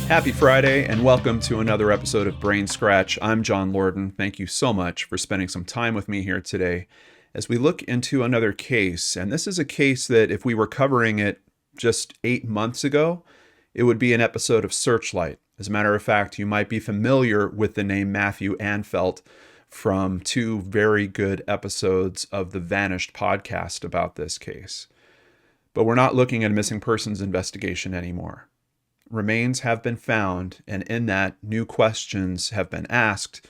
Happy Friday and welcome to another episode of BrainScratch. I'm John Lordan. Thank you so much for spending some time with me here today as we look into another case. And this is a case that if we were covering it just 8 months ago, it would be an episode of Searchlight. As a matter of fact, you might be familiar with the name Matthew Anfeldt from 2 very good episodes of the Vanished podcast about this case. But we're not looking at a missing persons investigation anymore. Remains have been found, and in that, new questions have been asked.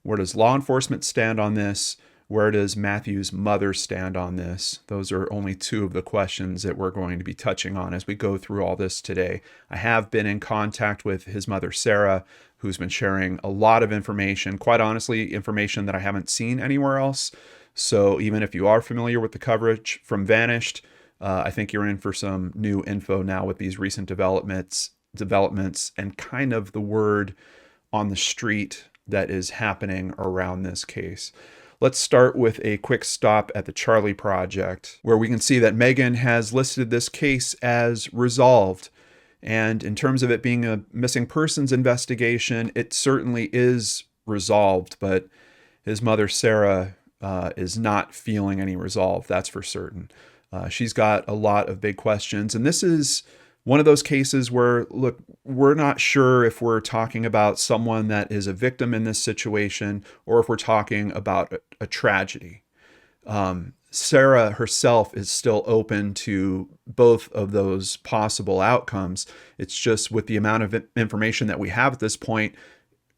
Where does law enforcement stand on this? Where does Matthew's mother stand on this? Those are only 2 of the questions that we're going to be touching on as we go through all this today. I have been in contact with his mother, Sarah, who's been sharing a lot of information, quite honestly, information that I haven't seen anywhere else. So even if you are familiar with the coverage from Vanished, I think you're in for some new info now with these recent developments and kind of the word on the street that is happening around this case. Let's start with a quick stop at the Charlie Project, where we can see that Megan has listed this case as resolved. And in terms of it being a missing persons investigation, it certainly is resolved, but his mother, Sarah, is not feeling any resolve, that's for certain. She's got a lot of big questions, and this is one of those cases where, look, we're not sure if we're talking about someone that is a victim in this situation or if we're talking about a tragedy. Sarah herself is still open to both of those possible outcomes. It's just with the amount of information that we have at this point,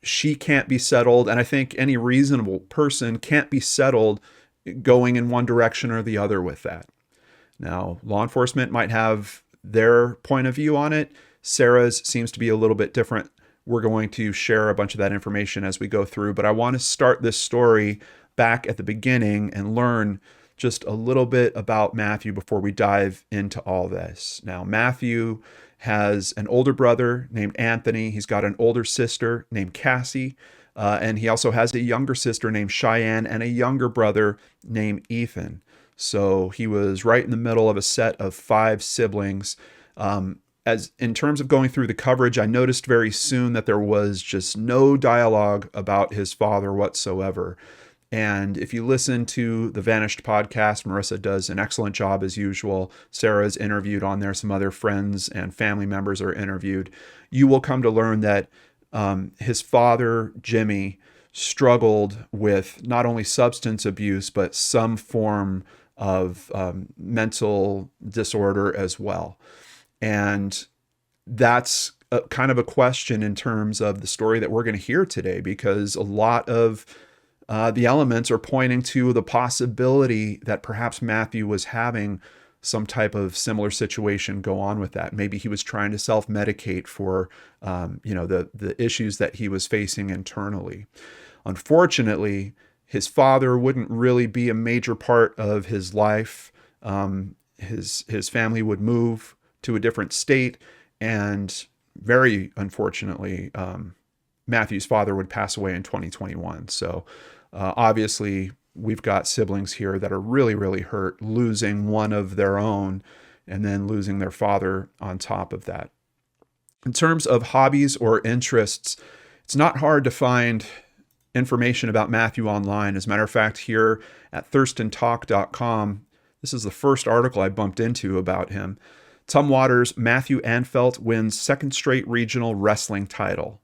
she can't be settled, and I think any reasonable person can't be settled going in one direction or the other with that. Now, law enforcement might have their point of view on it. Sarah's seems to be a little bit different. We're going to share a bunch of that information as we go through, but I want to start this story back at the beginning and learn just a little bit about Matthew before we dive into all this. Now, Matthew has an older brother named Anthony. He's got an older sister named Cassie, and he also has a younger sister named Cheyenne and a younger brother named Ethan. So he was right in the middle of a set of 5 siblings. As in terms of going through the coverage, I noticed very soon that there was just no dialogue about his father whatsoever. And if you listen to the Vanished podcast, Marissa does an excellent job as usual. Sarah's interviewed on there. Some other friends and family members are interviewed. You will come to learn that his father, Jimmy, struggled with not only substance abuse, but some form of mental disorder as well. And that's kind of a question in terms of the story that we're going to hear today, because a lot of the elements are pointing to the possibility that perhaps Matthew was having some type of similar situation go on with that. Maybe he was trying to self-medicate for the issues that he was facing internally. Unfortunately, his father wouldn't really be a major part of his life. His family would move to a different state, and very unfortunately, Matthew's father would pass away in 2021. So obviously, we've got siblings here that are really, really hurt, losing one of their own and then losing their father on top of that. In terms of hobbies or interests, it's not hard to find information about Matthew online. As a matter of fact, here at thurstontalk.com, this is the first article I bumped into about him. Tumwater's Matthew Anfeldt wins 2nd straight regional wrestling title.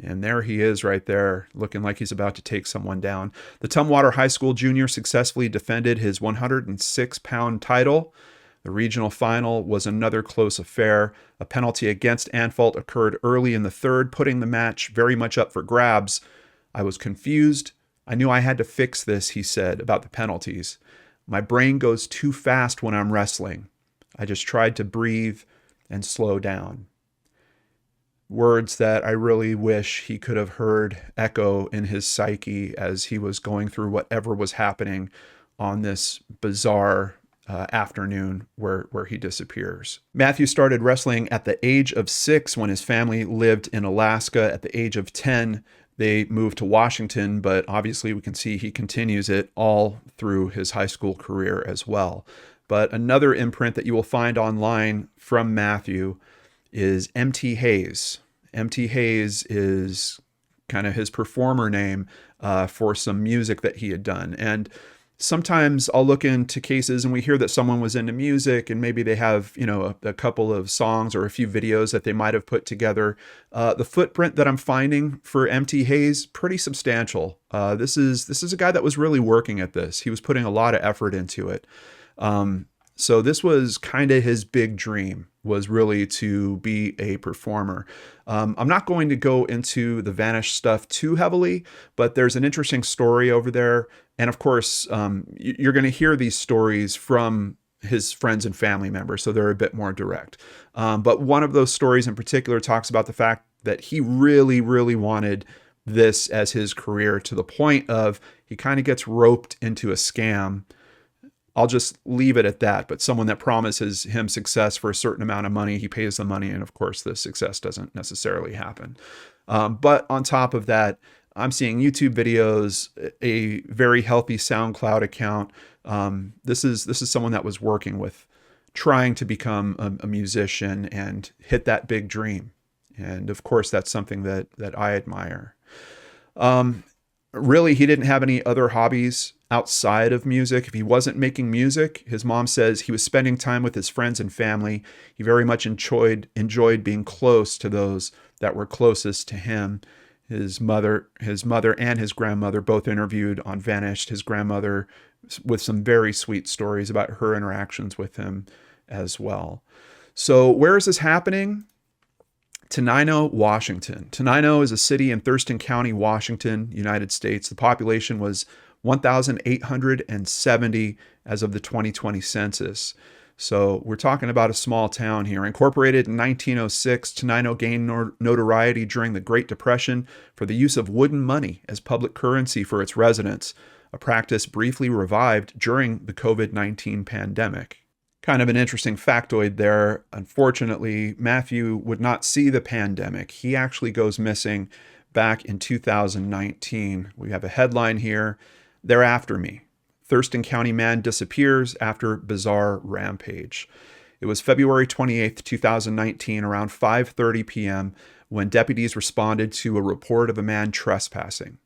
And there he is right there, looking like he's about to take someone down. The Tumwater High School junior successfully defended his 106-pound title. The regional final was another close affair. A penalty against Anfeldt occurred early in the 3rd, putting the match very much up for grabs. I was confused. I knew I had to fix this, he said, about the penalties. My brain goes too fast when I'm wrestling. I just tried to breathe and slow down. Words that I really wish he could have heard echo in his psyche as he was going through whatever was happening on this bizarre afternoon where he disappears. Matthew started wrestling at the age of 6 when his family lived in Alaska. At the age of 10, they moved to Washington, but obviously we can see he continues it all through his high school career as well. But another imprint that you will find online from Matthew is MT Hayes. MT Hayes is kind of his performer name for some music that he had done. And sometimes I'll look into cases and we hear that someone was into music and maybe they have, a couple of songs or a few videos that they might have put together. The footprint that I'm finding for MT Hayes, pretty substantial. This is a guy that was really working at this. He was putting a lot of effort into it. So this was kind of his big dream, was really to be a performer. I'm not going to go into the Vanish stuff too heavily, but there's an interesting story over there. And of course, you're going to hear these stories from his friends and family members, so they're a bit more direct. But one of those stories in particular talks about the fact that he really, really wanted this as his career, to the point of he kind of gets roped into a scam. I'll just leave it at that. But someone that promises him success for a certain amount of money, he pays the money. And of course, the success doesn't necessarily happen. But on top of that, I'm seeing YouTube videos, a very healthy SoundCloud account. This is someone that was working with trying to become a musician and hit that big dream. And of course, that's something that I admire. Really, he didn't have any other hobbies outside of music. If he wasn't making music, his mom says he was spending time with his friends and family. He very much enjoyed being close to those that were closest to him. His mother and his grandmother both interviewed on Vanished. His grandmother with some very sweet stories about her interactions with him as well. So where is this happening? Tenino, Washington. Tenino is a city in Thurston County, Washington, United States. The population was 1,870 as of the 2020 census. So we're talking about a small town here. Incorporated in 1906, Tenino gained notoriety during the Great Depression for the use of wooden money as public currency for its residents, a practice briefly revived during the COVID-19 pandemic. Kind of an interesting factoid there. Unfortunately, Matthew would not see the pandemic. He actually goes missing back in 2019. We have a headline here: "They're after me. Thurston County man disappears after bizarre rampage." It was February 28th, 2019, around 5:30 p.m. when deputies responded to a report of a man trespassing.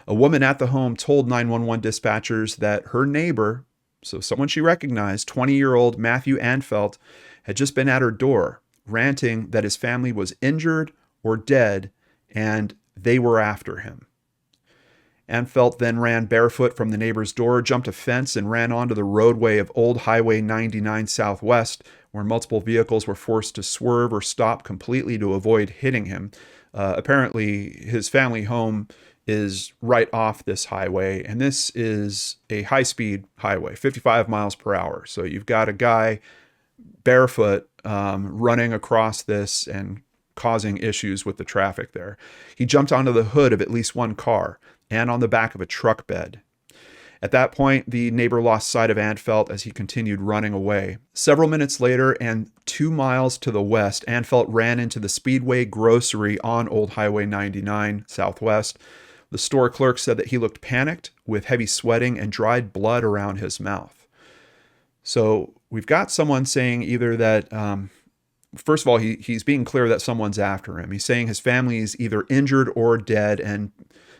A woman at the home told 911 dispatchers that her neighbor, so someone she recognized, 20-year-old Matthew Anfeldt, had just been at her door, ranting that his family was injured or dead and they were after him. Anfeldt then ran barefoot from the neighbor's door, jumped a fence, and ran onto the roadway of Old Highway 99 Southwest, where multiple vehicles were forced to swerve or stop completely to avoid hitting him. Apparently, his family home is right off this highway, and this is a high-speed highway, 55 miles per hour. So you've got a guy barefoot running across this and causing issues with the traffic there. He jumped onto the hood of at least one car and on the back of a truck bed. At that point, the neighbor lost sight of Anfeldt as he continued running away. Several minutes later, and 2 miles to the west, Anfeldt ran into the Speedway grocery on Old Highway 99 Southwest. The store clerk said that he looked panicked, with heavy sweating and dried blood around his mouth. So we've got someone saying either that, first of all, he's being clear that someone's after him. He's saying his family is either injured or dead, and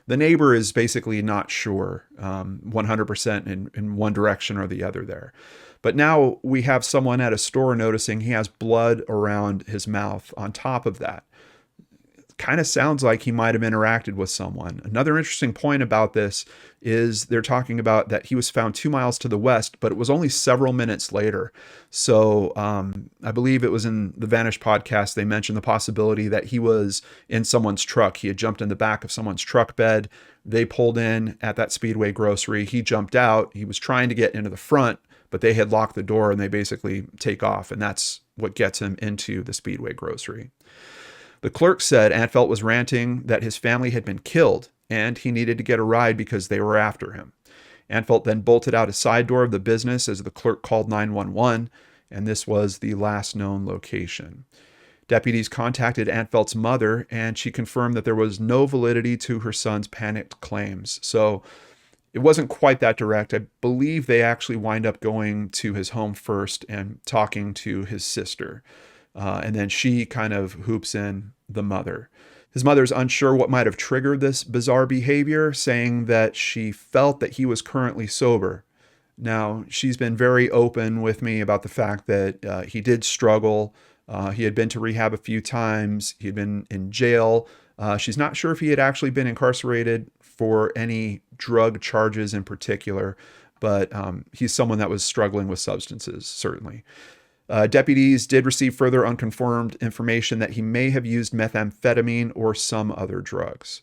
the neighbor is basically not sure 100% in one direction or the other there. But now we have someone at a store noticing he has blood around his mouth on top of that. Kind of sounds like he might have interacted with someone. Another interesting point about this is they're talking about that he was found 2 miles to the west, but it was only several minutes later. So I believe it was in the Vanish podcast, they mentioned the possibility that he was in someone's truck. He had jumped in the back of someone's truck bed. They pulled in at that Speedway grocery. He jumped out. He was trying to get into the front, but they had locked the door and they basically take off. And that's what gets him into the Speedway grocery. The clerk said Anfeldt was ranting that his family had been killed and he needed to get a ride because they were after him. Anfeldt then bolted out a side door of the business as the clerk called 911, and this was the last known location. Deputies contacted Anfeldt's mother, and she confirmed that there was no validity to her son's panicked claims. So it wasn't quite that direct. I believe they actually wind up going to his home first and talking to his sister. And then she kind of hoops in the mother. His mother's unsure what might have triggered this bizarre behavior, saying that she felt that he was currently sober. Now, she's been very open with me about the fact that he did struggle. He had been to rehab a few times. He had been in jail. She's not sure if he had actually been incarcerated for any drug charges in particular, but he's someone that was struggling with substances, certainly. Deputies did receive further unconfirmed information that he may have used methamphetamine or some other drugs.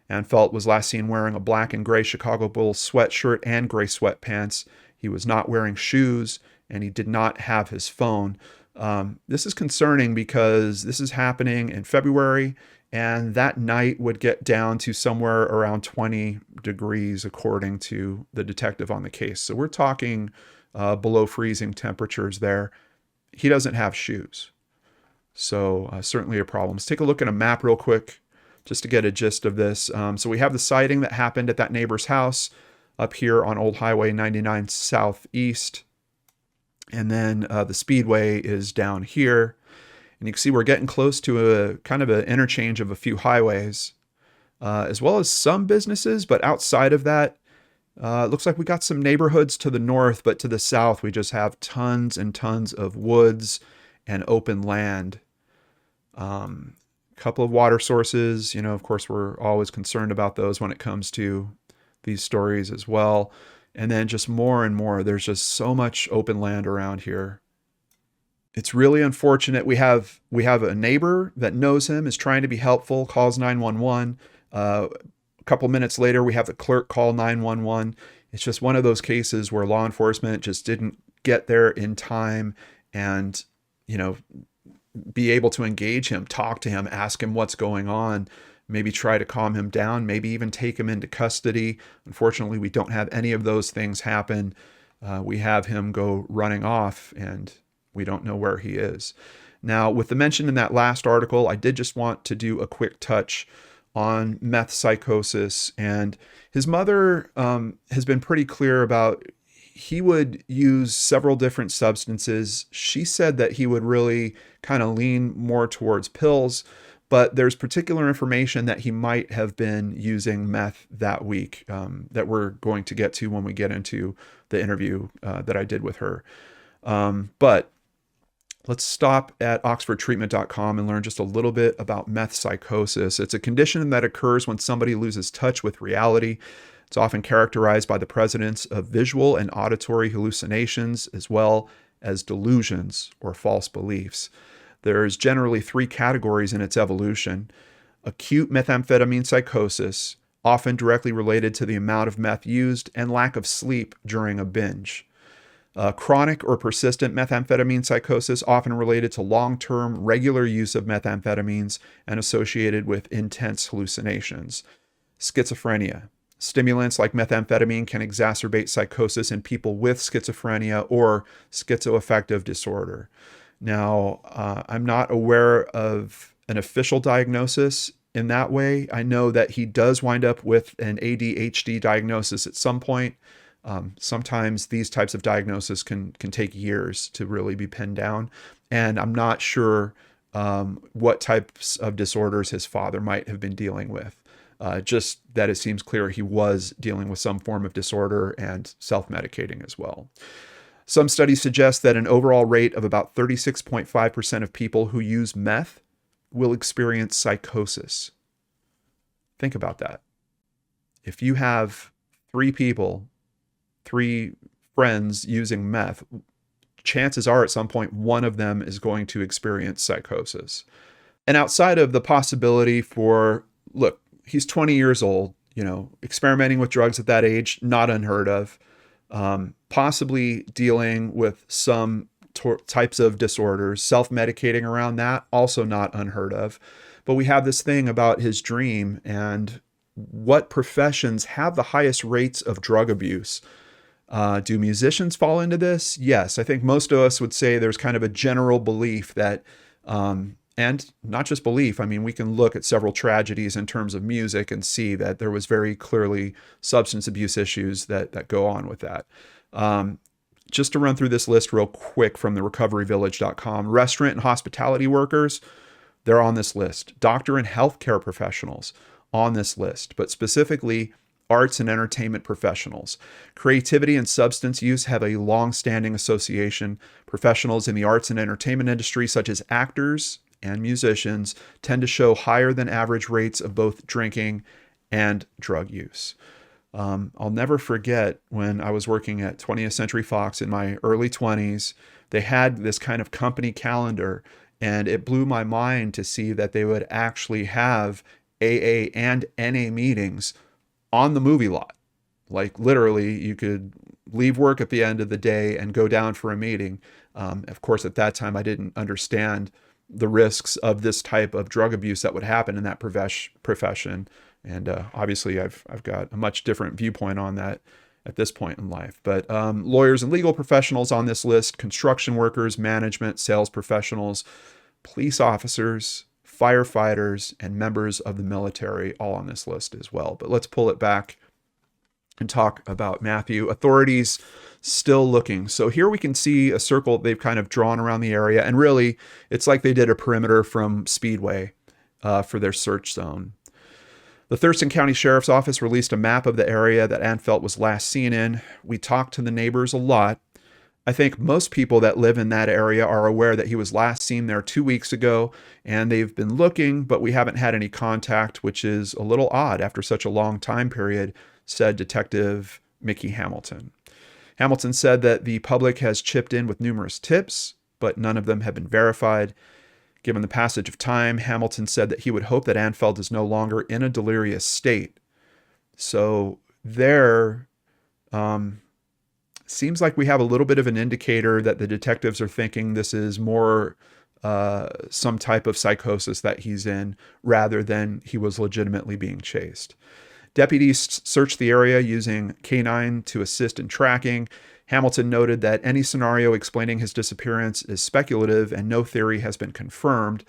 Anfeldt was last seen wearing a black and gray Chicago Bulls sweatshirt and gray sweatpants. He was not wearing shoes, and he did not have his phone. This is concerning because this is happening in February, and that night would get down to somewhere around 20 degrees, according to the detective on the case. So we're talking below freezing temperatures there. He doesn't have shoes. So certainly a problem. Let's take a look at a map real quick just to get a gist of this. So we have the sighting that happened at that neighbor's house up here on Old Highway 99 Southeast. And then the speedway is down here. And you can see we're getting close to a kind of an interchange of a few highways, as well as some businesses. But outside of that, it looks like we got some neighborhoods to the north, but to the south, we just have tons and tons of woods and open land. Couple of water sources, of course, we're always concerned about those when it comes to these stories as well. And then just more and more, there's just so much open land around here. It's really unfortunate. We have a neighbor that knows him, is trying to be helpful, calls 911. A couple minutes later, we have the clerk call 911. It's just one of those cases where law enforcement just didn't get there in time and, be able to engage him, talk to him, ask him what's going on, maybe try to calm him down, maybe even take him into custody. Unfortunately, we don't have any of those things happen. We have him go running off, and we don't know where he is. Now, with the mention in that last article, I did just want to do a quick touch on meth psychosis. And his mother has been pretty clear about he would use several different substances. She said that he would really kind of lean more towards pills, but there's particular information that he might have been using meth that week that we're going to get to when we get into the interview that I did with her. But let's stop at oxfordtreatment.com and learn just a little bit about meth psychosis. It's a condition that occurs when somebody loses touch with reality. It's often characterized by the presence of visual and auditory hallucinations, as well as delusions or false beliefs. There's generally three categories in its evolution: acute methamphetamine psychosis, often directly related to the amount of meth used, and lack of sleep during a binge. Chronic or persistent methamphetamine psychosis, often related to long-term regular use of methamphetamines and associated with intense hallucinations. Schizophrenia. Stimulants like methamphetamine can exacerbate psychosis in people with schizophrenia or schizoaffective disorder. Now, I'm not aware of an official diagnosis in that way. I know that he does wind up with an ADHD diagnosis at some point. Sometimes these types of diagnoses can take years to really be pinned down. And I'm not sure what types of disorders his father might have been dealing with. Just that it seems clear he was dealing with some form of disorder and self-medicating as well. Some studies suggest that an overall rate of about 36.5% of people who use meth will experience psychosis. Think about that. If you have three friends using meth, chances are at some point one of them is going to experience psychosis. And outside of the possibility for, look, he's 20 years old, experimenting with drugs at that age, not unheard of. Possibly dealing with some types of disorders, self-medicating around that, also not unheard of. But we have this thing about his dream and what professions have the highest rates of drug abuse. Do musicians fall into this? Yes, I think most of us would say there's kind of a general belief that, and not just belief, I mean, we can look at several tragedies in terms of music and see that there was very clearly substance abuse issues that go on with that. Just to run through this list real quick from the recoveryvillage.com, restaurant and hospitality workers, they're on this list. Doctor and healthcare professionals on this list, but specifically arts and entertainment professionals. Creativity and substance use have a long-standing association. Professionals in the arts and entertainment industry, such as actors and musicians, tend to show higher than average rates of both drinking and drug use. I'll never forget when I was working at 20th Century Fox in my early 20s, they had this kind of company calendar, and it blew my mind to see that they would actually have AA and NA meetings on the movie lot. Like literally, you could leave work at the end of the day and go down for a meeting. Of course, at that time, I didn't understand the risks of this type of drug abuse that would happen in that profession. And obviously, I've got a much different viewpoint on that at this point in life. But lawyers and legal professionals on this list, construction workers, management, sales professionals, police officers, firefighters, and members of the military, all on this list as well. But let's pull it back and talk about Matthew. Authorities still looking. So here we can see a circle they've kind of drawn around the area. And really, it's like they did a perimeter from Speedway for their search zone. The Thurston County Sheriff's Office released a map of the area that Anfeldt was last seen in. We talked to the neighbors a lot. I think most people that live in that area are aware that he was last seen there 2 weeks ago, and they've been looking, but we haven't had any contact, which is a little odd after such a long time period, said Detective Mickey Hamilton. Hamilton said that the public has chipped in with numerous tips, but none of them have been verified. Given the passage of time, Hamilton said that he would hope that Anfeldt is no longer in a delirious state. So there seems like we have a little bit of an indicator that the detectives are thinking this is more some type of psychosis that he's in rather than he was legitimately being chased. Deputies searched the area using K9 to assist in tracking. Hamilton noted that any scenario explaining his disappearance is speculative and no theory has been confirmed.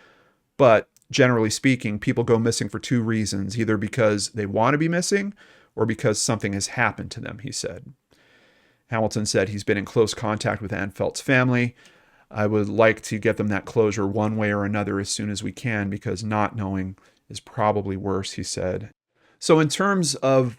But generally speaking, people go missing for two reasons, either because they want to be missing or because something has happened to them, he said. Hamilton said he's been in close contact with Anfeldt's family. I would like to get them that closure one way or another as soon as we can, because not knowing is probably worse, he said. So in terms of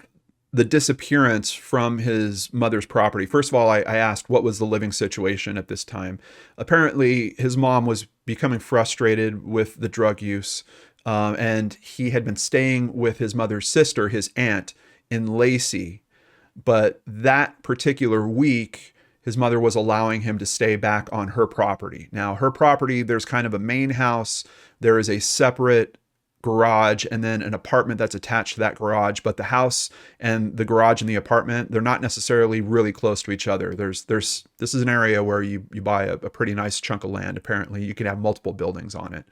the disappearance from his mother's property, first of all, I asked what was the living situation at this time. Apparently, his mom was becoming frustrated with the drug use, and he had been staying with his mother's sister, his aunt, in Lacey. But that particular week, his mother was allowing him to stay back on her property. Now, her property, there's kind of a main house. There is a separate garage and then an apartment that's attached to that garage. But the house and the garage and the apartment, they're not necessarily really close to each other. This is an area where you buy a pretty nice chunk of land. Apparently, you can have multiple buildings on it.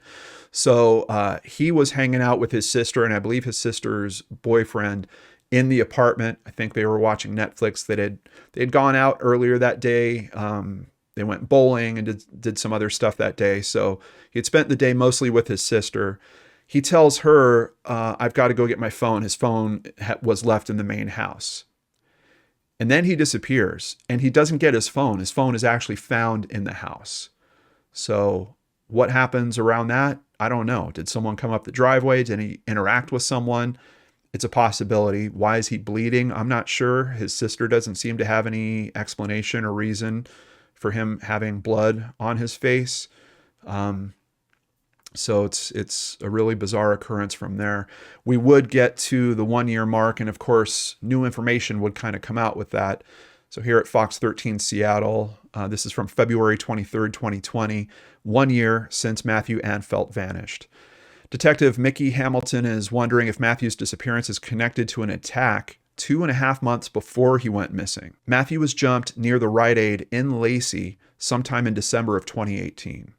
So he was hanging out with his sister and I believe his sister's boyfriend in the apartment. I think they were watching Netflix. They'd gone out earlier that day. They went bowling and did some other stuff that day. So he had spent the day mostly with his sister. He tells her, I've got to go get my phone. His phone was left in the main house. And then he disappears and he doesn't get his phone. His phone is actually found in the house. So what happens around that? I don't know. Did someone come up the driveway? Did he interact with someone? It's a possibility. Why is he bleeding? I'm not sure. His sister doesn't seem to have any explanation or reason for him having blood on his face. So it's a really bizarre occurrence from there. We would get to the 1 year mark, and of course, new information would kind of come out with that. So here at Fox 13 Seattle, this is from February 23rd, 2020, 1 year since Matthew Anfeldt vanished. Detective Mickey Hamilton is wondering if Matthew's disappearance is connected to an attack 2.5 months before he went missing. Matthew was jumped near the Rite Aid in Lacey sometime in December of 2018.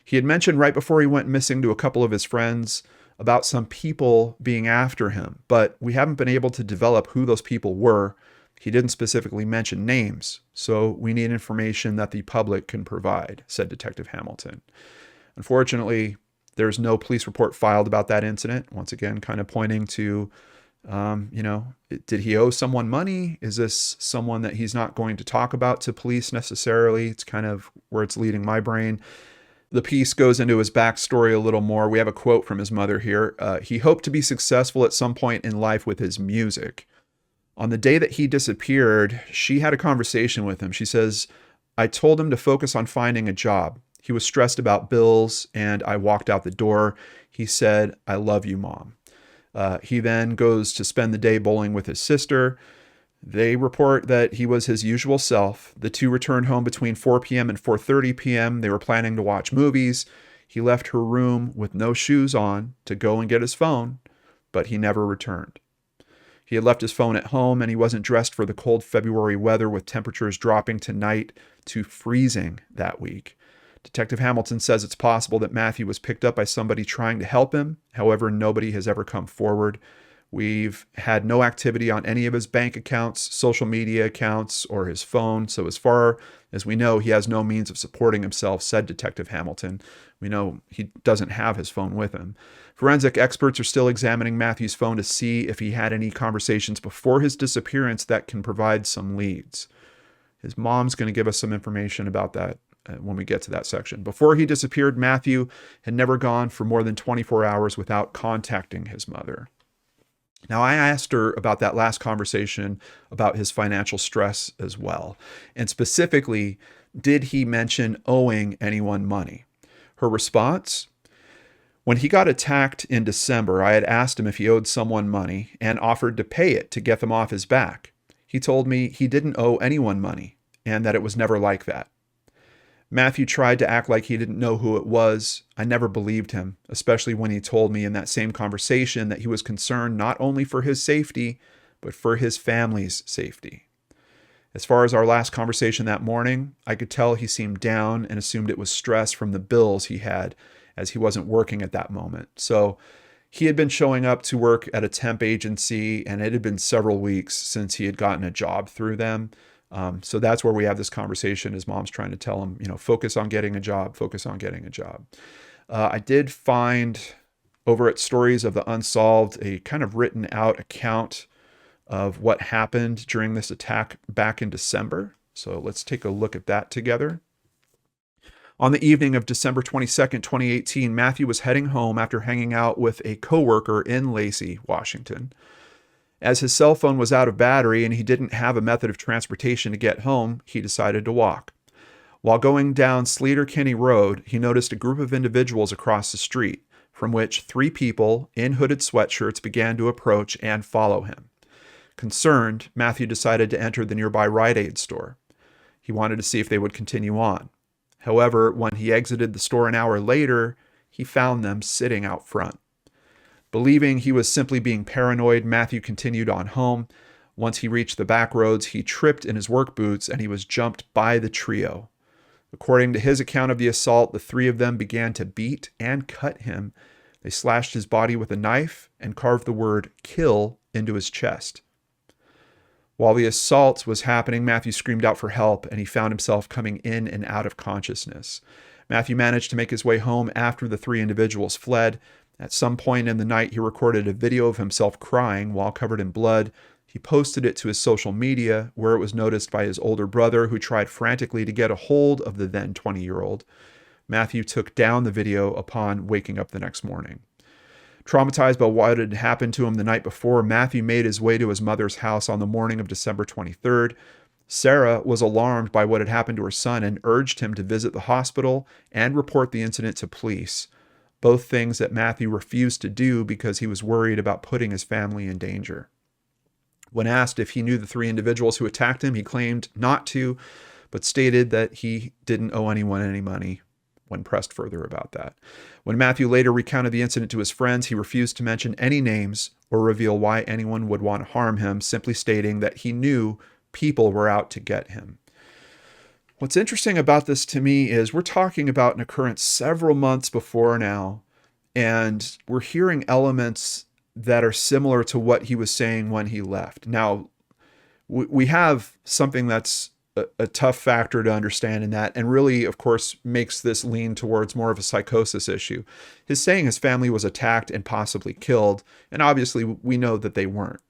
He had mentioned right before he went missing to a couple of his friends about some people being after him, but we haven't been able to develop who those people were. He didn't specifically mention names, so we need information that the public can provide, said Detective Hamilton. Unfortunately, there's no police report filed about that incident. Once again, kind of pointing to, did he owe someone money? Is this someone that he's not going to talk about to police necessarily? It's kind of where it's leading my brain. The piece goes into his backstory a little more. We have a quote from his mother here. He hoped to be successful at some point in life with his music. On the day that he disappeared, she had a conversation with him. She says, I told him to focus on finding a job. He was stressed about bills, and I walked out the door. He said, I love you, Mom. He then goes to spend the day bowling with his sister. They report that he was his usual self. The two returned home between 4 p.m. and 4:30 p.m. They were planning to watch movies. He left her room with no shoes on to go and get his phone, but he never returned. He had left his phone at home, and he wasn't dressed for the cold February weather, with temperatures dropping tonight to freezing that week. Detective Hamilton says it's possible that Matthew was picked up by somebody trying to help him. However, nobody has ever come forward. We've had no activity on any of his bank accounts, social media accounts, or his phone. So as far as we know, he has no means of supporting himself, said Detective Hamilton. We know he doesn't have his phone with him. Forensic experts are still examining Matthew's phone to see if he had any conversations before his disappearance that can provide some leads. His mom's going to give us some information about that when we get to that section. Before he disappeared, Matthew had never gone for more than 24 hours without contacting his mother. Now, I asked her about that last conversation about his financial stress as well. And specifically, did he mention owing anyone money? Her response? When he got attacked in December, I had asked him if he owed someone money and offered to pay it to get them off his back. He told me he didn't owe anyone money and that it was never like that. Matthew tried to act like he didn't know who it was. I never believed him, especially when he told me in that same conversation that he was concerned not only for his safety, but for his family's safety. As far as our last conversation that morning, I could tell he seemed down and assumed it was stress from the bills he had, as he wasn't working at that moment. So he had been showing up to work at a temp agency, and it had been several weeks since he had gotten a job through them. So that's where we have this conversation. His mom's trying to tell him, focus on getting a job, focus on getting a job. I did find over at Stories of the Unsolved a kind of written out account of what happened during this attack back in December. So let's take a look at that together. On the evening of December 22nd, 2018, Matthew was heading home after hanging out with a coworker in Lacey, Washington. As his cell phone was out of battery and he didn't have a method of transportation to get home, he decided to walk. While going down Sleater Kinney Road, he noticed a group of individuals across the street, from which 3 people in hooded sweatshirts began to approach and follow him. Concerned, Matthew decided to enter the nearby Rite Aid store. He wanted to see if they would continue on. However, when he exited the store an hour later, he found them sitting out front. Believing he was simply being paranoid, Matthew continued on home. Once he reached the back roads, he tripped in his work boots and he was jumped by the trio. According to his account of the assault, the 3 of them began to beat and cut him. They slashed his body with a knife and carved the word "kill" into his chest. While the assault was happening, Matthew screamed out for help and he found himself coming in and out of consciousness. Matthew managed to make his way home after the 3 individuals fled. At some point in the night, he recorded a video of himself crying while covered in blood. He posted it to his social media, where it was noticed by his older brother, who tried frantically to get a hold of the then 20-year-old. Matthew took down the video upon waking up the next morning. Traumatized by what had happened to him the night before, Matthew made his way to his mother's house on the morning of December 23rd. Sarah was alarmed by what had happened to her son and urged him to visit the hospital and report the incident to police. Both things that Matthew refused to do because he was worried about putting his family in danger. When asked if he knew the 3 individuals who attacked him, he claimed not to, but stated that he didn't owe anyone any money when pressed further about that. When Matthew later recounted the incident to his friends, he refused to mention any names or reveal why anyone would want to harm him, simply stating that he knew people were out to get him. What's interesting about this to me is we're talking about an occurrence several months before now, and we're hearing elements that are similar to what he was saying when he left. Now, we have something that's a tough factor to understand in that, and really, of course, makes this lean towards more of a psychosis issue. His saying his family was attacked and possibly killed, and obviously we know that they weren't.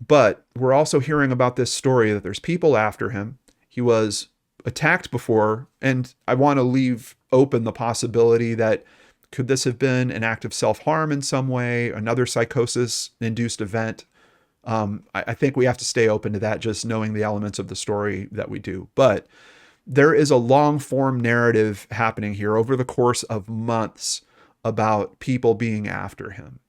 But we're also hearing about this story that there's people after him. He was attacked before, and I want to leave open the possibility that could this have been an act of self-harm in some way, another psychosis-induced event? I think we have to stay open to that, just knowing the elements of the story that we do. But there is a long-form narrative happening here over the course of months about people being after him.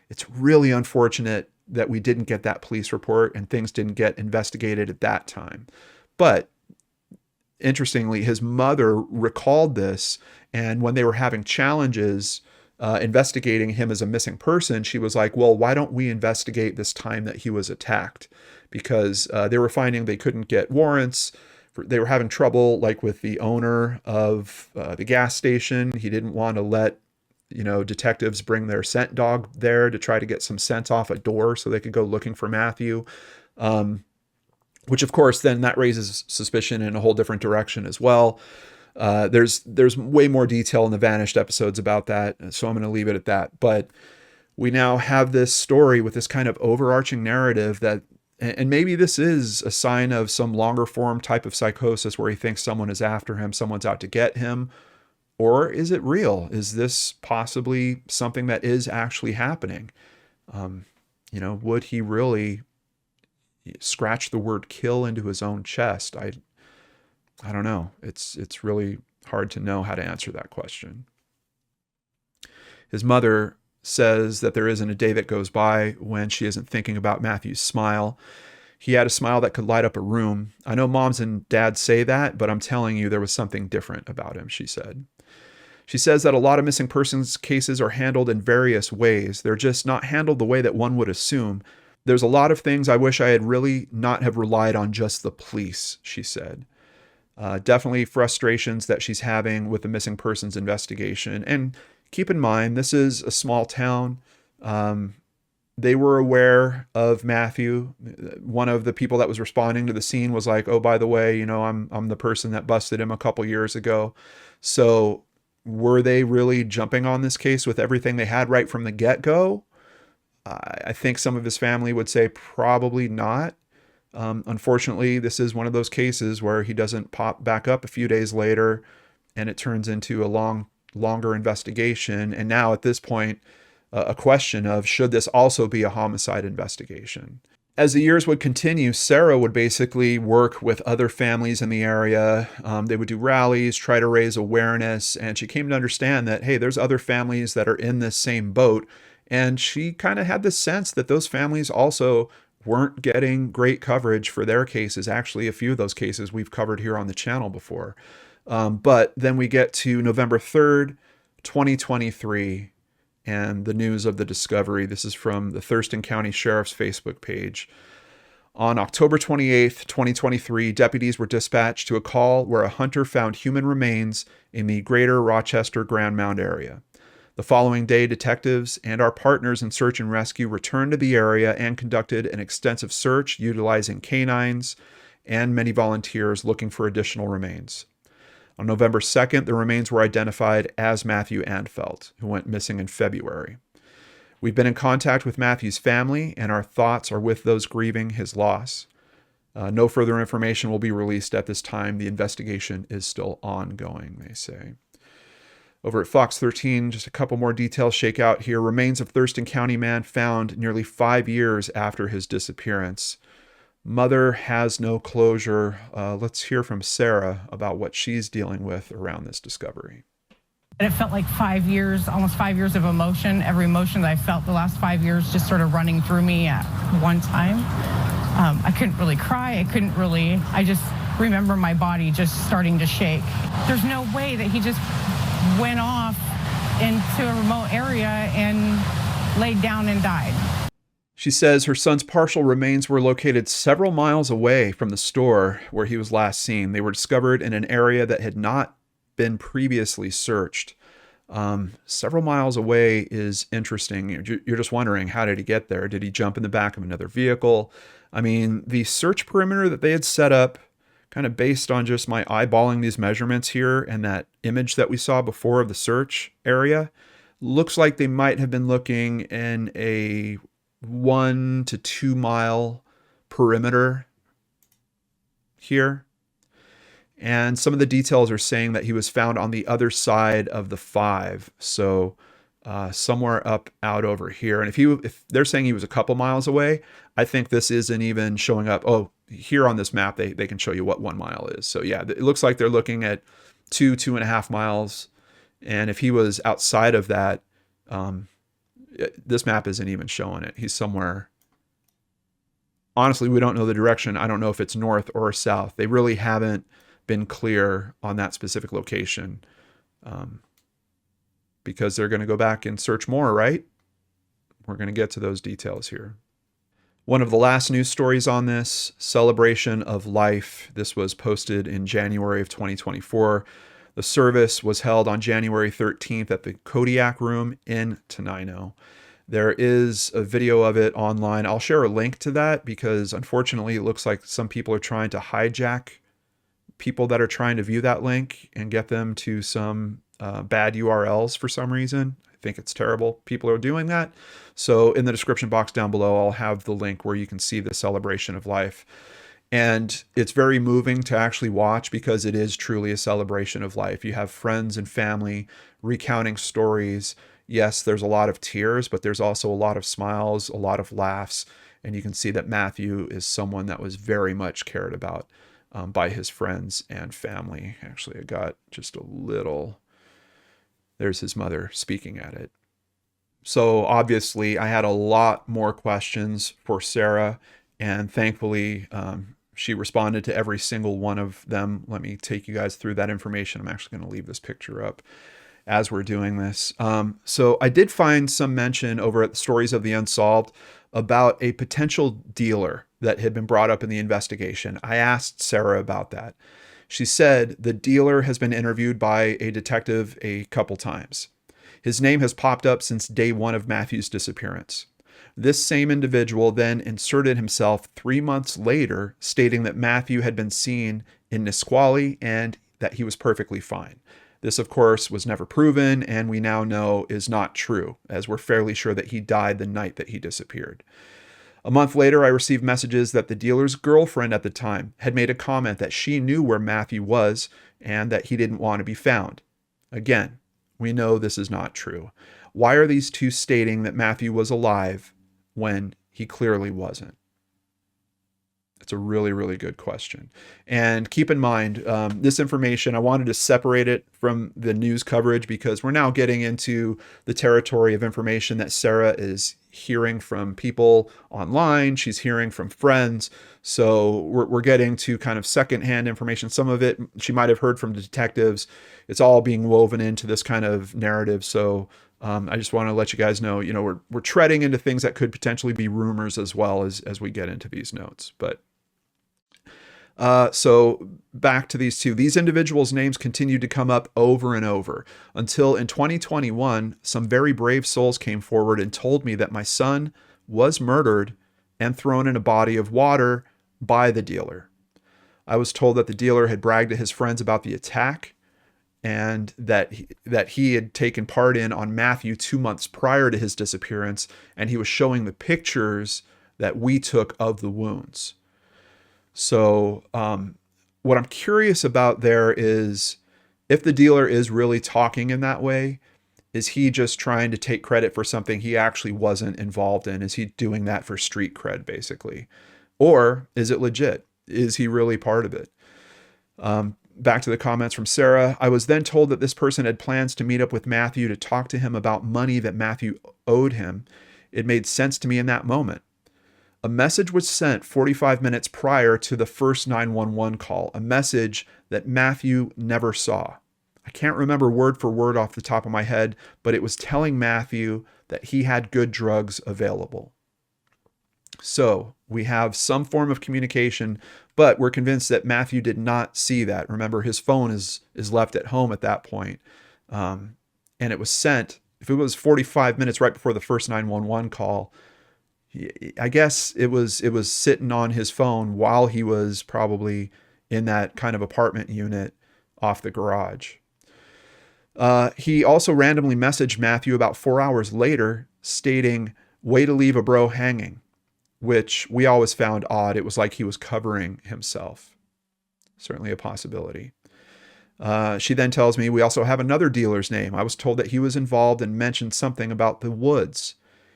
It's really unfortunate that we didn't get that police report and things didn't get investigated at that time. But interestingly, his mother recalled this, and when they were having challenges investigating him as a missing person, she was like, well, why don't we investigate this time that he was attacked? Because they were finding they couldn't get warrants. They were having trouble, like with the owner of the gas station. He didn't want to let detectives bring their scent dog there to try to get some scent off a door so they could go looking for Matthew. Which of course, then that raises suspicion in a whole different direction as well. There's way more detail in the Vanished episodes about that, so I'm going to leave it at that. But we now have this story with this kind of overarching narrative that, and maybe this is a sign of some longer form type of psychosis where he thinks someone is after him, someone's out to get him. Or is it real? Is this possibly something that is actually happening? Would he really scratch the word kill into his own chest? I don't know. It's really hard to know how to answer that question. His mother says that there isn't a day that goes by when she isn't thinking about Matthew's smile. He had a smile that could light up a room. I know moms and dads say that, but I'm telling you, there was something different about him, she said. She says that a lot of missing persons cases are handled in various ways. They're just not handled the way that one would assume. There's a lot of things I wish I had really not have relied on just the police, she said. Definitely frustrations that she's having with the missing persons investigation. And keep in mind, this is a small town. They were aware of Matthew. One of the people that was responding to the scene was like, oh, by the way, I'm the person that busted him a couple years ago. So were they really jumping on this case with everything they had right from the get-go? I think some of his family would say probably not. Unfortunately, this is one of those cases where he doesn't pop back up a few days later and it turns into a longer investigation. And now at this point, a question of should this also be a homicide investigation? As the years would continue, Sarah would basically work with other families in the area. They would do rallies, try to raise awareness. And she came to understand that, hey, there's other families that are in this same boat. And she kind of had this sense that those families also weren't getting great coverage for their cases. Actually, a few of those cases we've covered here on the channel before. But then we get to November 3rd, 2023, and the news of the discovery. This is from the Thurston County Sheriff's Facebook page. On October 28th, 2023, deputies were dispatched to a call where a hunter found human remains in the greater Rochester Grand Mound area. The following day, detectives and our partners in search and rescue returned to the area and conducted an extensive search utilizing canines and many volunteers looking for additional remains. On November 2nd, the remains were identified as Matthew Anfeldt, who went missing in February. We've been in contact with Matthew's family, and our thoughts are with those grieving his loss. No further information will be released at this time. The investigation is still ongoing, they say. Over at Fox 13, just a couple more details shake out here. Remains of Thurston County man found nearly 5 years after his disappearance. Mother has no closure. Let's hear from Sarah about what she's dealing with around this discovery. And it felt like 5 years, almost 5 years of emotion. Every emotion that I felt the last 5 years just sort of running through me at one time. I couldn't really cry. I just remember my body just starting to shake. There's no way that he just went off into a remote area and laid down and died. She says her son's partial remains were located several miles away from the store where he was last seen. They were discovered in an area that had not been previously searched. Several miles away is interesting. You're just wondering, how did he get there? Did he jump in the back of another vehicle? I mean, the search perimeter that they had set up, kind of based on just my eyeballing these measurements here and that image that we saw before of the search area, looks like they might have been looking in a 1 to 2 mile perimeter here. And some of the details are saying that he was found on the other side of the 5. So somewhere up out over here. And if they're saying he was a couple miles away, I think this isn't even showing up. Oh, here on this map, they can show you what 1 mile is. So yeah, it looks like they're looking at 2.5 miles. And if he was outside of that, this map isn't even showing it. He's somewhere. Honestly, we don't know the direction. I don't know if it's north or south. They really haven't been clear on that specific location, because they're going to go back and search more, right? We're going to get to those details here. One of the last news stories on this, celebration of life. This was posted in January of 2024. The service was held on January 13th at the Kodiak Room in Tenino. There is a video of it online. I'll share a link to that because unfortunately it looks like some people are trying to hijack people that are trying to view that link and get them to some bad URLs for some reason. I think it's terrible. People are doing that. So in the description box down below, I'll have the link where you can see the celebration of life. And it's very moving to actually watch because it is truly a celebration of life. You have friends and family recounting stories. Yes, there's a lot of tears, but there's also a lot of smiles, a lot of laughs. And you can see that Matthew is someone that was very much cared about by his friends and family. Actually, I got just a little, there's his mother speaking at it. So obviously I had a lot more questions for Sarah, and thankfully she responded to every single one of them. Let me take you guys through that information. I'm actually going to leave this picture up as we're doing this. So I did find some mention over at the Stories of the Unsolved about a potential dealer that had been brought up in the investigation. I asked Sarah about that. She said the dealer has been interviewed by a detective a couple times. His name has popped up since day 1 of Matthew's disappearance. This same individual then inserted himself 3 months later, stating that Matthew had been seen in Nisqually and that he was perfectly fine. This, of course, was never proven, and we now know is not true, as we're fairly sure that he died the night that he disappeared. A month later, I received messages that the dealer's girlfriend at the time had made a comment that she knew where Matthew was and that he didn't want to be found. Again, we know this is not true. Why are these two stating that Matthew was alive when he clearly wasn't? It's a really, really good question. And keep in mind, this information, I wanted to separate it from the news coverage because we're now getting into the territory of information that Sarah is hearing from people online. She's hearing from friends. So we're getting to kind of secondhand information. Some of it she might have heard from detectives. It's all being woven into this kind of narrative. So I just want to let you guys know, we're treading into things that could potentially be rumors as well as we get into these notes. But so back to these two. These individuals' names continued to come up over and over until in 2021, some very brave souls came forward and told me that my son was murdered and thrown in a body of water by the dealer. I was told that the dealer had bragged to his friends about the attack and that he had taken part on Matthew 2 months prior to his disappearance, and he was showing the pictures that we took of the wounds. So what I'm curious about there is if the dealer is really talking in that way, is he just trying to take credit for something he actually wasn't involved in? Is he doing that for street cred, basically? Or is it legit? Is he really part of it? Back to the comments from Sarah. I was then told that this person had plans to meet up with Matthew to talk to him about money that Matthew owed him. It made sense to me in that moment. A message was sent 45 minutes prior to the first 911 call, a message that Matthew never saw. I can't remember word for word off the top of my head, but it was telling Matthew that he had good drugs available. So we have some form of communication, but we're convinced that Matthew did not see that. Remember, his phone is left at home at that point. And it was sent, if it was 45 minutes right before the first 911 call, I guess it was sitting on his phone while he was probably in that kind of apartment unit off the garage. He also randomly messaged Matthew about 4 hours later stating, "Way to leave a bro hanging," which we always found odd. It was like he was covering himself. Certainly a possibility. She then tells me we also have another dealer's name. I was told that he was involved and mentioned something about the woods.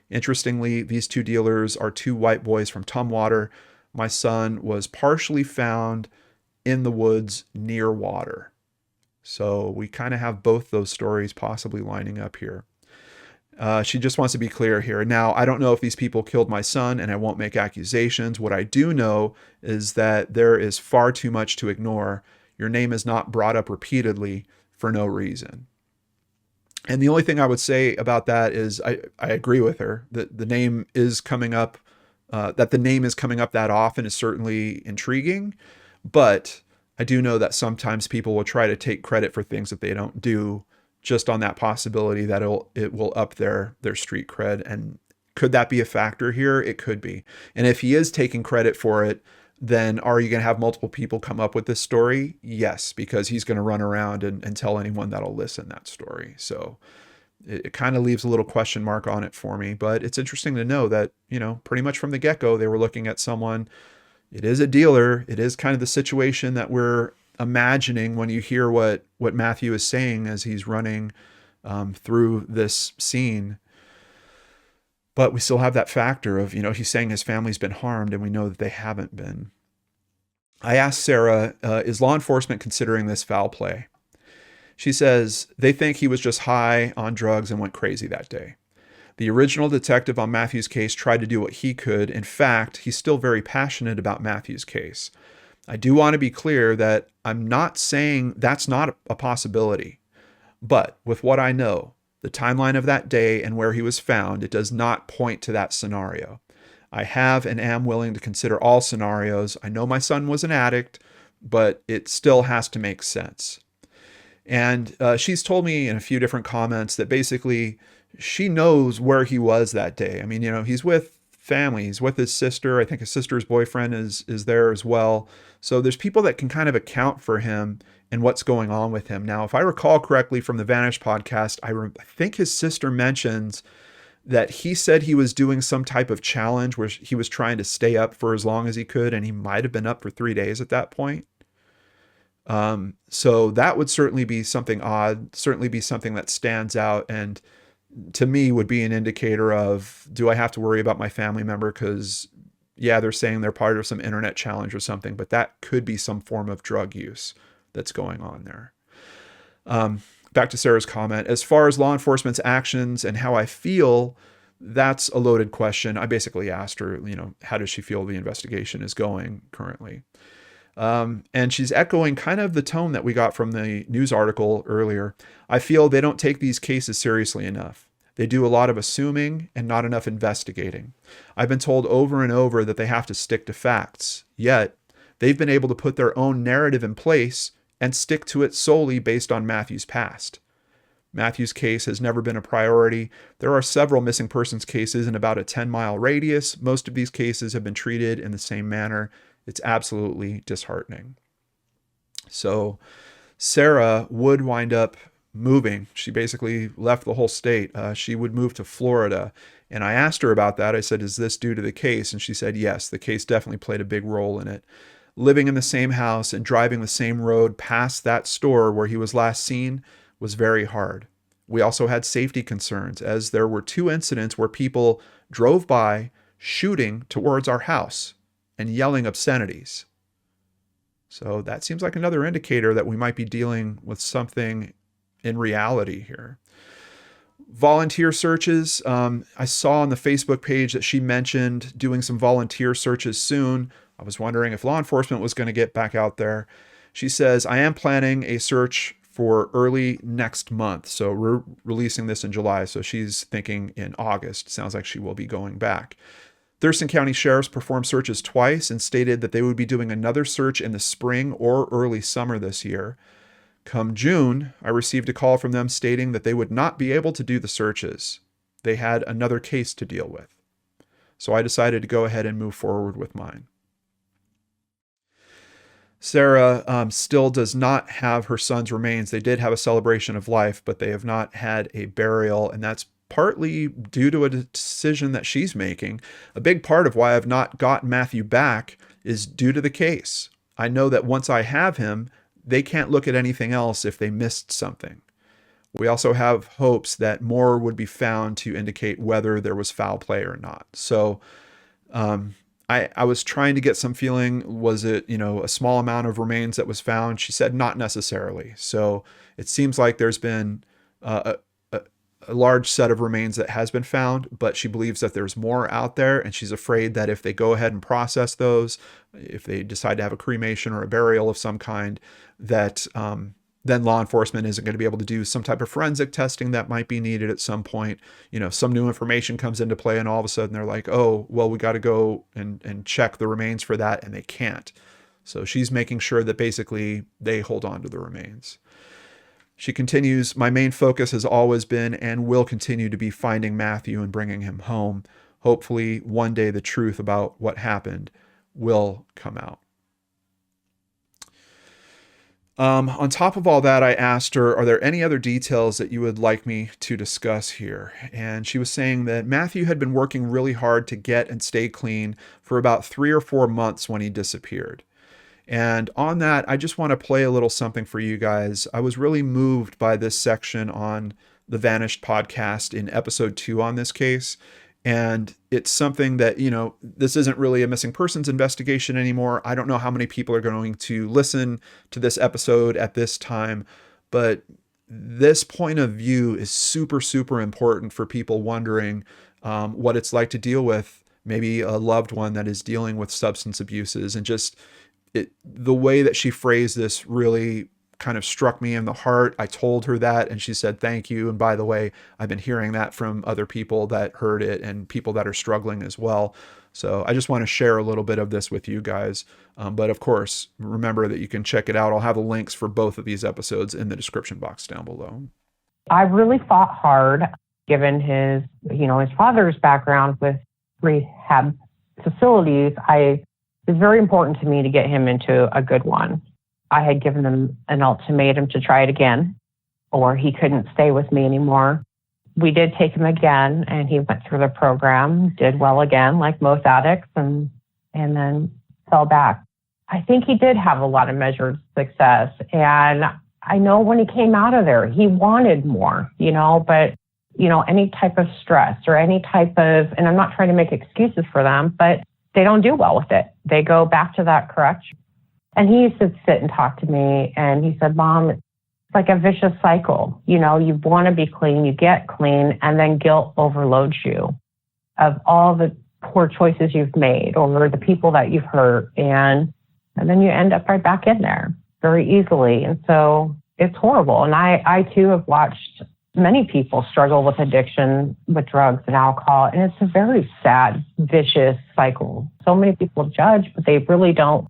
Interestingly, these two dealers are two white boys from Tumwater. My son was partially found in the woods near water. So we kind of have both those stories possibly lining up here. She just wants to be clear here. Now, I don't know if these people killed my son, and I won't make accusations. What I do know is that there is far too much to ignore. Your name is not brought up repeatedly for no reason. And the only thing I would say about that is I agree with her that the name is coming up, that often is certainly intriguing. But I do know that sometimes people will try to take credit for things that they don't do, just on that possibility that it will up their street cred. And could that be a factor here? It could be. And if he is taking credit for it, then are you going to have multiple people come up with this story? Yes, because he's going to run around and tell anyone that'll listen that story. So it kind of leaves a little question mark on it for me. But it's interesting to know that, pretty much from the get-go, they were looking at someone. It is a dealer. It is kind of the situation that we're imagining when you hear what Matthew is saying as he's running through this scene. But we still have that factor of, he's saying his family's been harmed, and we know that they haven't been. I asked Sarah, is law enforcement considering this foul play? She says they think he was just high on drugs and went crazy that day. The original detective on Matthew's case tried to do what he could. In fact, he's still very passionate about Matthew's case. I do want to be clear that I'm not saying that's not a possibility. But with what I know, the timeline of that day and where he was found, it does not point to that scenario. I have and am willing to consider all scenarios. I know my son was an addict, but it still has to make sense. And she's told me in a few different comments that basically she knows where he was that day. I mean, he's with family. He's with his sister. I think his sister's boyfriend is there as well. So there's people that can kind of account for him and what's going on with him. Now, if I recall correctly from the Vanish podcast, I think his sister mentions that he said he was doing some type of challenge where he was trying to stay up for as long as he could, and he might have been up for 3 days at that point. So that would certainly be something odd, certainly be something that stands out, and to me would be an indicator of, do I have to worry about my family member? Because yeah, they're saying they're part of some internet challenge or something, but that could be some form of drug use that's going on there. Back to Sarah's comment. As far as law enforcement's actions and how I feel, that's a loaded question. I basically asked her, how does she feel the investigation is going currently? And she's echoing kind of the tone that we got from the news article earlier. I feel they don't take these cases seriously enough. They do a lot of assuming and not enough investigating. I've been told over and over that they have to stick to facts. Yet, they've been able to put their own narrative in place and stick to it solely based on Matthew's past. Matthew's case has never been a priority. There are several missing persons cases in about a 10-mile radius. Most of these cases have been treated in the same manner. It's absolutely disheartening. So Sarah would wind up moving. She basically left the whole state. She would move to Florida. And I asked her about that. I said, is this due to the case? And she said, yes, the case definitely played a big role in it. Living in the same house and driving the same road past that store where he was last seen was very hard. We also had safety concerns, as there were 2 incidents where people drove by shooting towards our house and yelling obscenities. So that seems like another indicator that we might be dealing with something in reality here. Volunteer searches. I saw on the Facebook page that she mentioned doing some volunteer searches soon. I was wondering if law enforcement was going to get back out there. She says, I am planning a search for early next month. So we're releasing this in July. So she's thinking in August. Sounds like she will be going back. Thurston County Sheriffs performed searches twice and stated that they would be doing another search in the spring or early summer this year. Come June, I received a call from them stating that they would not be able to do the searches. They had another case to deal with. So I decided to go ahead and move forward with mine. Sarah still does not have her son's remains. They did have a celebration of life, but they have not had a burial, and that's partly due to a decision that she's making. A big part of why I've not gotten Matthew back is due to the case. I know that once I have him, they can't look at anything else if they missed something. We also have hopes that more would be found to indicate whether there was foul play or not. So I was trying to get some feeling, was it, a small amount of remains that was found? She said not necessarily. So it seems like there's been a large set of remains that has been found, but she believes that there's more out there, and she's afraid that if they go ahead and process those, if they decide to have a cremation or a burial of some kind, that then law enforcement isn't going to be able to do some type of forensic testing that might be needed at some point. Some new information comes into play, and all of a sudden they're like, oh, well, we got to go and check the remains for that, and they can't. So she's making sure that basically they hold on to the remains. She continues, my main focus has always been and will continue to be finding Matthew and bringing him home. Hopefully, one day the truth about what happened will come out. On top of all that, I asked her, are there any other details that you would like me to discuss here? And she was saying that Matthew had been working really hard to get and stay clean for about 3 or 4 months when he disappeared. And on that, I just want to play a little something for you guys. I was really moved by this section on the Vanished podcast in episode 2 on this case. And it's something that, this isn't really a missing persons investigation anymore. I don't know how many people are going to listen to this episode at this time, but this point of view is super, super important for people wondering what it's like to deal with maybe a loved one that is dealing with substance abuses. And just the way that she phrased this really kind of struck me in the heart. I told her that, and she said, thank you. And by the way, I've been hearing that from other people that heard it and people that are struggling as well. So I just want to share a little bit of this with you guys. But of course, remember that you can check it out. I'll have the links for both of these episodes in the description box down below. I really fought hard, given his father's background with rehab facilities. It's very important to me to get him into a good one. I had given him an ultimatum to try it again, or he couldn't stay with me anymore. We did take him again, and he went through the program, did well again, like most addicts, and then fell back. I think he did have a lot of measured success, and I know when he came out of there, he wanted more, but any type of stress or any type of, and I'm not trying to make excuses for them, but they don't do well with it. They go back to that crutch. And he used to sit and talk to me, and he said, Mom, it's like a vicious cycle. You want to be clean, you get clean, and then guilt overloads you of all the poor choices you've made or the people that you've hurt. And then you end up right back in there very easily. And so it's horrible. And I too have watched many people struggle with addiction, with drugs and alcohol. And it's a very sad, vicious cycle. So many people judge, but they really don't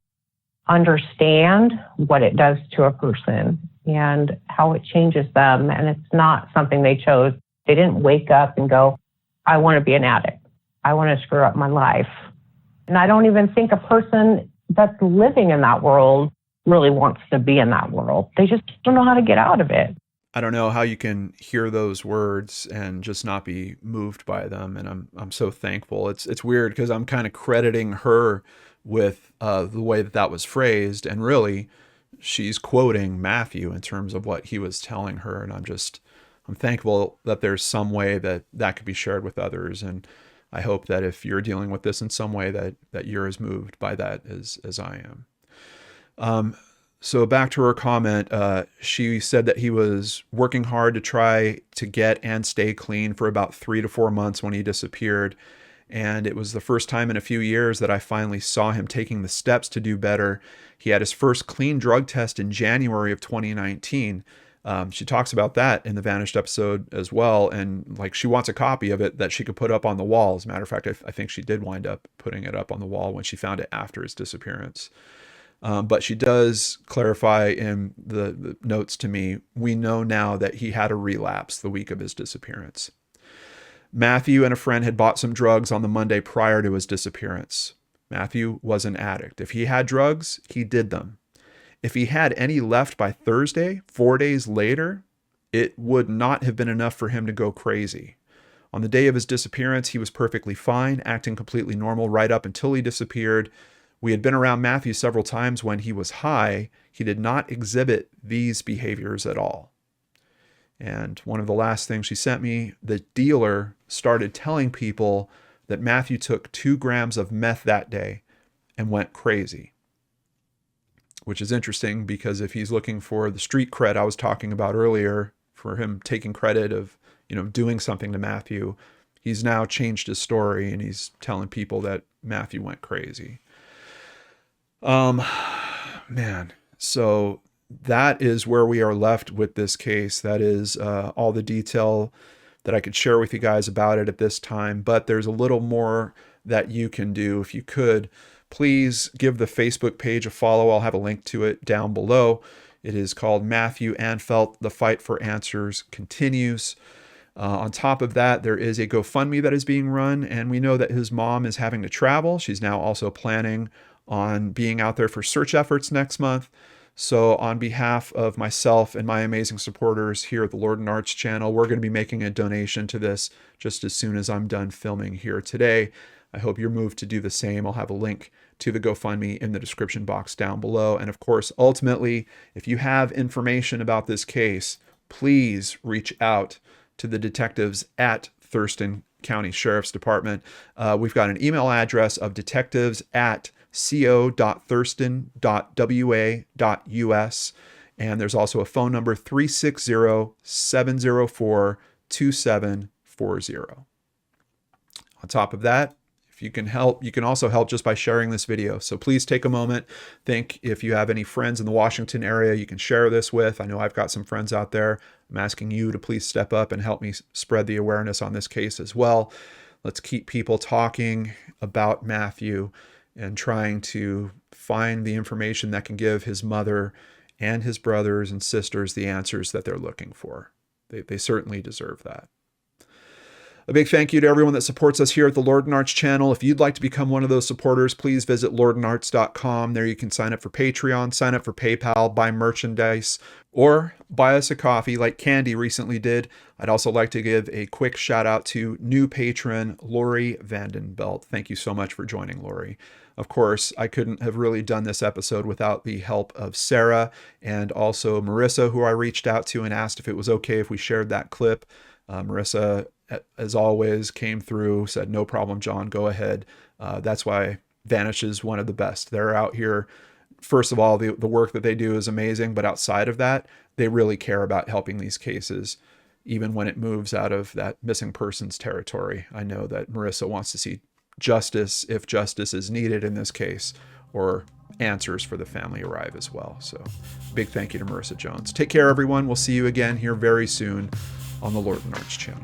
understand what it does to a person and how it changes them. And it's not something they chose. They didn't wake up and go, I want to be an addict. I want to screw up my life. And I don't even think a person that's living in that world really wants to be in that world. They just don't know how to get out of it. I don't know how you can hear those words and just not be moved by them. And I'm so thankful. It's weird because I'm kind of crediting her with the way that was phrased. And really, she's quoting Matthew in terms of what he was telling her. And I'm thankful that there's some way that could be shared with others. And I hope that if you're dealing with this in some way that you're as moved by that as I am. So back to her comment, she said that he was working hard to try to get and stay clean for about 3 to 4 months when he disappeared. And it was the first time in a few years that I finally saw him taking the steps to do better. He had his first clean drug test in January of 2019. She talks about that in the Vanished episode as well. And she wants a copy of it that she could put up on the wall. As a matter of fact, I think she did wind up putting it up on the wall when she found it after his disappearance. But she does clarify in the notes to me, we know now that he had a relapse the week of his disappearance. Matthew and a friend had bought some drugs on the Monday prior to his disappearance. Matthew was an addict. If he had drugs, he did them. If he had any left by Thursday, 4 days later, it would not have been enough for him to go crazy. On the day of his disappearance, he was perfectly fine, acting completely normal right up until he disappeared. We had been around Matthew several times when he was high. He did not exhibit these behaviors at all. And one of the last things she sent me, the dealer started telling people that Matthew took 2 grams of meth that day and went crazy. Which is interesting because if he's looking for the street cred I was talking about earlier, for him taking credit of, doing something to Matthew, he's now changed his story and he's telling people that Matthew went crazy. Man, so that is where we are left with this case. That is all the detail that I could share with you guys about it at this time, but there's a little more that you can do. If you could, please give the Facebook page a follow. I'll have a link to it down below. It is called Matthew Anfeldt, The Fight for Answers Continues. On top of that, there is a GoFundMe that is being run, and we know that his mom is having to travel. She's now also planning on being out there for search efforts next month. So on behalf of myself and my amazing supporters here at the LordanArts channel, we're going to be making a donation to this just as soon as I'm done filming here today. I hope you're moved to do the same. I'll have a link to the GoFundMe in the description box down below. And of course, ultimately, if you have information about this case, please reach out to the detectives at Thurston County Sheriff's Department. We've got an email address of detectives@co.thurston.wa.us. And there's also a phone number, 360-704-2740. On top of that, if you can help, you can also help just by sharing this video. So please take a moment. Think if you have any friends in the Washington area you can share this with. I know I've got some friends out there. I'm asking you to please step up and help me spread the awareness on this case as well. Let's keep people talking about Matthew and trying to find the information that can give his mother and his brothers and sisters the answers that they're looking for. They certainly deserve that. A big thank you to everyone that supports us here at the LordanArts channel. If you'd like to become one of those supporters, please visit LordanArts.com. There you can sign up for Patreon, sign up for PayPal, buy merchandise, or buy us a coffee like Candy recently did. I'd also like to give a quick shout out to new patron, Lori Vandenbelt. Thank you so much for joining, Lori. Of course, I couldn't have really done this episode without the help of Sarah and also Marissa, who I reached out to and asked if it was okay if we shared that clip. Marissa, as always, came through, said, no problem, John, go ahead. That's why Vanish is one of the best. They're out here. First of all, the work that they do is amazing, but outside of that, they really care about helping these cases, even when it moves out of that missing persons territory. I know that Marissa wants to see justice, if justice is needed in this case, or answers for the family arrive as well. So big thank you to Marissa Jones. Take care, everyone. We'll see you again here very soon on the LordanArts channel.